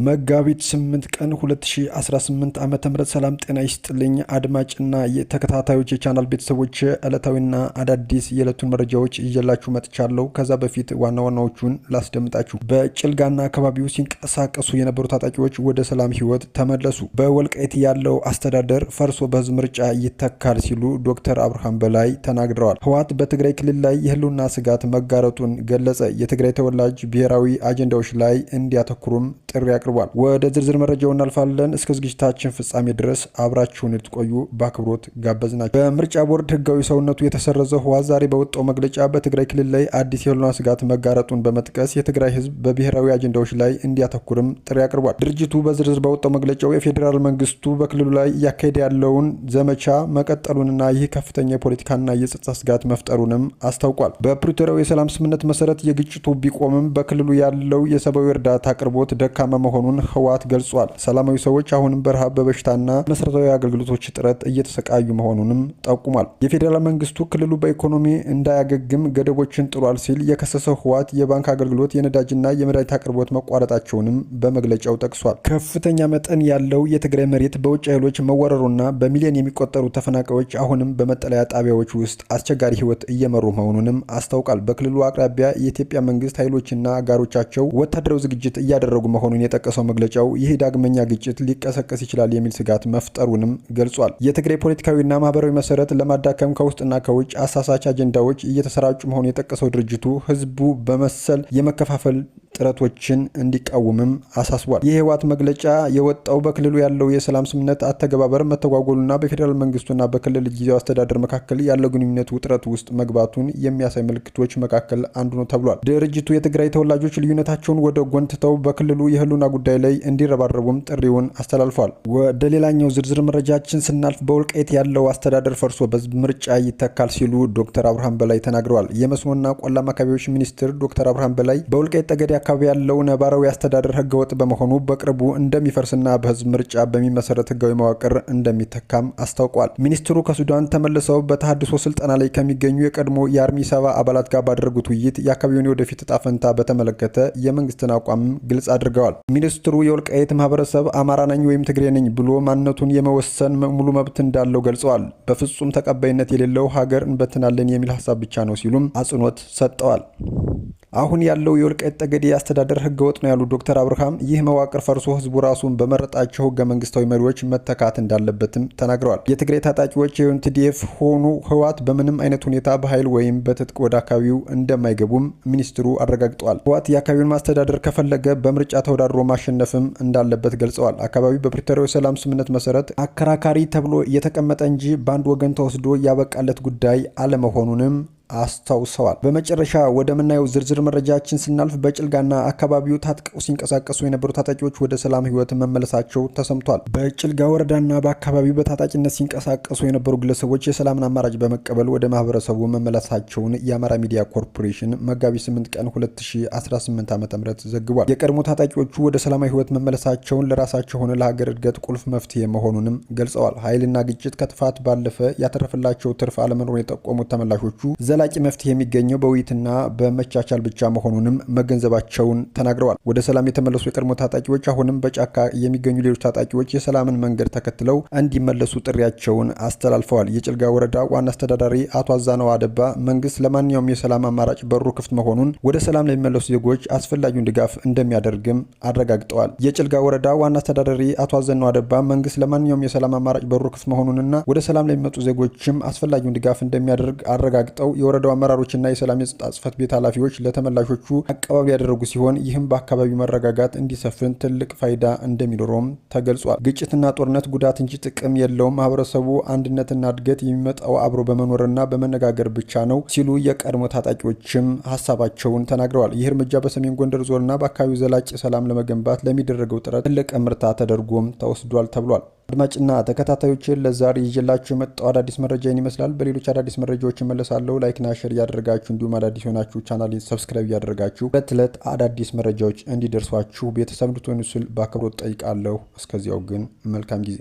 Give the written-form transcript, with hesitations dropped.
መጋቢት 8 ቀን 2018 ዓ.ም ሰላም ጤና ይስጥልኝ አድማጭና የተከታታዮች የቻናል ቤተሰቦች ዕለታዊና አዳዲስ የዕለቱን መረጃዎች ይዤላችሁ መጥቻለሁ። ከዛ በፊት ዋና ዋናዎቹን ላስደምጣችሁ። በጭልጋና አካባቢው ሲንቀሳቀሱ የነበሩ ታጣቂዎች ወደ ሰላም ህይወት ተመለሱ። በወልቃይት ያለው አስተዳደር ፈርሶ በህዝብ ምርጫ ይተካል ሲሉ ዶክተር አብርሃም በላይ ተናግረዋል። ህወሓት በትግራይ ክልል ላይ የህልውና ስጋት መጋረጡን ገለጸ። የትግራይ ተወላጅ ብሔራዊ አጀንዳዎች ላይ እንዲያተኩሩም ጥሪ አቅርቧል። ወደ ዝርዝር መረጃው እናልፋለን። እስከ ዝግጅታችን ፍጻሜ ድረስ አብራችሁን ልትቆዩ በአክብሮት ጋበዝናችሁ። በምርጫ ቦርድ ህጋዊ ሰውነቱ የተሰረዘው ህወሓት ዛሬ በወጣው መግለጫ በትግራይ ክልል ላይ አዲስ የህልውና ስጋት መጋረጡን በመጥቀስ የትግራይ ህዝብ በብሔራዊ አጀንዳዎች ላይ እንዲያተኩርም ጥሪ አቅርቧል። ድርጅቱ በዝርዝር በወጣው መግለጫው የፌዴራል መንግስቱ በክልሉ ላይ እያካሄደ ያለውን ዘመቻ መቀጠሉንና ይህ ከፍተኛ የፖለቲካና የጸጥታ ስጋት መፍጠሩንም አስታውቋል። በፕሪቶሪያው የሰላም ስምምነት መሰረት የግጭቱ ቢቆምም በክልሉ ያለው የሰብአዊ እርዳታ አቅርቦት ደካማ መሆኑን ህወሓት ገልጿል። ሰላማዊ ሰዎች አሁንም በረሃብ በበሽታና መሰረታዊ አገልግሎቶች እጥረት እየተሰቃዩ መሆኑንም ጠቁሟል። የፌዴራል መንግስቱ ክልሉ በኢኮኖሚ እንዳያገግም ገደቦችን ጥሏል ሲል የከሰሰው ህወሓት የባንክ አገልግሎት፣ የነዳጅና የመድኃኒት አቅርቦት መቋረጣቸውንም በመግለጫው ጠቅሷል። ከፍተኛ መጠን ያለው የትግራይ መሬት በውጭ ኃይሎች መወረሩና በሚሊዮን የሚቆጠሩ ተፈናቃዮች አሁንም በመጠለያ ጣቢያዎች ውስጥ አስቸጋሪ ህይወት እየመሩ መሆኑንም አስታውቋል። በክልሉ አቅራቢያ የኢትዮጵያ መንግስት ኃይሎችና አጋሮቻቸው ወታደራዊ ዝግጅት እያደረጉ መሆኑን የጠቀሰው መግለጫው ይህ ዳግመኛ ግጭት ሊቀሰቀስ ይችላል የሚል ስጋት መፍጠሩንም ገልጿል። የትግራይ ፖለቲካዊና ማህበራዊ መሰረት ለማዳከም ከውስጥና ከውጭ አሳሳች አጀንዳዎች እየተሰራጩ መሆኑን የጠቀሰው ድርጅቱ ህዝቡ በመሰል የመከፋፈል ጥረቶችን እንዲቃወምም አሳስቧል። የህወሓት መግለጫ የወጣው በክልሉ ያለው የሰላም ስምምነት አተገባበር መተጓጎሉና በፌዴራል መንግስቱና በክልል ጊዜያዊ አስተዳደር መካከል ያለው ግንኙነት ውጥረት ውስጥ መግባቱን የሚያሳይ ምልክቶች መካከል አንዱ ነው ተብሏል። ድርጅቱ የትግራይ ተወላጆች ልዩነታቸውን ወደ ጎን ትተው በክልሉ የህልውና ጉዳይ ላይ እንዲረባረቡም ጥሪውን አስተላልፏል። ወደ ሌላኛው ዝርዝር መረጃችን ስናልፍ በወልቃይት ያለው አስተዳደር ፈርሶ በህዝብ ምርጫ ይተካል ሲሉ ዶክተር አብርሃም በላይ ተናግረዋል። የመስኖና ቆላማ አካባቢዎች ሚኒስትር ዶክተር አብርሃም በላይ በወልቃይት ጠገዴ አካባቢ ያለው ነባራዊ አስተዳደር ህገወጥ በመሆኑ በቅርቡ እንደሚፈርስና በህዝብ ምርጫ በሚመሰረት ህጋዊ መዋቅር እንደሚተካም አስታውቋል። ሚኒስትሩ ከሱዳን ተመልሰው በተሃድሶ ስልጠና ላይ ከሚገኙ የቀድሞ የአርሚ 70 አባላት ጋር ባደረጉት ውይይት የአካባቢውን ወደፊት እጣ ፈንታ በተመለከተ የመንግስትን አቋም ግልጽ አድርገዋል። ሚኒስትሩ የወልቃይት ማህበረሰብ አማራ ነኝ ወይም ትግሬ ነኝ ብሎ ማንነቱን የመወሰን ሙሉ መብት እንዳለው ገልጸዋል። በፍጹም ተቀባይነት የሌለው ሀገር እንበትናለን የሚል ሀሳብ ብቻ ነው ሲሉም አጽንኦት ሰጥተዋል። አሁን ያለው የወልቃይት ጠገዴ አስተዳደር ህገወጥ ነው ያሉት ዶክተር አብርሃም ይህ መዋቅር ፈርሶ ህዝቡ ራሱን በመረጣቸው ህገ መንግስታዊ መሪዎች መተካት እንዳለበትም ተናግረዋል። የትግራይ ታጣቂዎች የዩኤንቲዲኤፍ ሆኑ ህወሓት በምንም አይነት ሁኔታ በኃይል ወይም በትጥቅ ወደ አካባቢው እንደማይገቡም ሚኒስትሩ አረጋግጠዋል። ህወሓት የአካባቢውን ማስተዳደር ከፈለገ በምርጫ ተወዳድሮ ማሸነፍም እንዳለበት ገልጸዋል። አካባቢው በፕሪቶሪያው ሰላም ስምምነት መሰረት አከራካሪ ተብሎ የተቀመጠ እንጂ በአንድ ወገን ተወስዶ ያበቃለት ጉዳይ አለመሆኑንም አስታውሰዋል። በመጨረሻ ወደምናየው ዝርዝር መረጃችን ስናልፍ በጭልጋና አካባቢው ታጥቀው ሲንቀሳቀሱ የነበሩ ታጣቂዎች ወደ ሰላም ህይወት መመለሳቸው ተሰምቷል። በጭልጋ ወረዳና በአካባቢው በታጣቂነት ሲንቀሳቀሱ የነበሩ ግለሰቦች የሰላምን አማራጭ በመቀበል ወደ ማህበረሰቡ መመለሳቸውን የአማራ ሚዲያ ኮርፖሬሽን መጋቢት 8 ቀን 2018 ዓ.ም ዘግቧል። የቀድሞ ታጣቂዎቹ ወደ ሰላማዊ ህይወት መመለሳቸውን ለራሳቸው ሆነ ለሀገር እድገት ቁልፍ መፍትሄ መሆኑንም ገልጸዋል። ኃይልና ግጭት ከጥፋት ባለፈ ያተረፈላቸው ትርፍ አለመኖሩን የጠቆሙት ተመላሾቹ ዘላቂ መፍትሄ የሚገኘው በውይይትና በመቻቻል ብቻ መሆኑንም መገንዘባቸውን ተናግረዋል። ወደ ሰላም የተመለሱ የቀድሞ ታጣቂዎች አሁንም በጫካ የሚገኙ ሌሎች ታጣቂዎች የሰላምን መንገድ ተከትለው እንዲመለሱ ጥሪያቸውን አስተላልፈዋል። የጭልጋ ወረዳ ዋና አስተዳዳሪ አቶ አዛናው አደባ መንግስት ለማንኛውም የሰላም አማራጭ በሩ ክፍት መሆኑን፣ ወደ ሰላም ለሚመለሱ ዜጎች አስፈላጊውን ድጋፍ እንደሚያደርግም አረጋግጠዋል። የጭልጋ ወረዳ ዋና አስተዳዳሪ አቶ አዛናው አደባ መንግስት ለማንኛውም የሰላም አማራጭ በሩ ክፍት መሆኑንና ወደ ሰላም ለሚመጡ ዜጎችም አስፈላጊውን ድጋፍ እንደሚያደርግ አረጋግጠው የወረዳው አመራሮችና የሰላም የጸጥታ ጽሕፈት ቤት ኃላፊዎች ለተመላሾቹ አቀባበል ያደረጉ ሲሆን ይህም በአካባቢው መረጋጋት እንዲሰፍን ትልቅ ፋይዳ እንደሚኖረውም ተገልጿል። ግጭትና ጦርነት ጉዳት እንጂ ጥቅም የለውም፣ ማህበረሰቡ አንድነትና እድገት የሚመጣው አብሮ በመኖርና በመነጋገር ብቻ ነው ሲሉ የቀድሞ ታጣቂዎችም ሀሳባቸውን ተናግረዋል። ይህ እርምጃ በሰሜን ጎንደር ዞንና በአካባቢው ዘላቂ ሰላም ለመገንባት ለሚደረገው ጥረት ትልቅ እምርታ ተደርጎም ተወስዷል ተብሏል። አድማጭና ተከታታዮችን ለዛሬ ይዤላችሁ የመጣው አዳዲስ መረጃ ይመስላል። በሌሎች አዳዲስ መረጃዎች እመለሳለሁ። ላይክና ሼር እያደረጋችሁ እንዲሁም አዳዲስ ሆናችሁ ቻናሌን ሰብስክራይብ እያደረጋችሁ ዕለት አዳዲስ መረጃዎች እንዲደርሷችሁ ቤተሰብ እንድትሆኑ ስል በአክብሮት ጠይቃለሁ። እስከዚያው ግን መልካም ጊዜ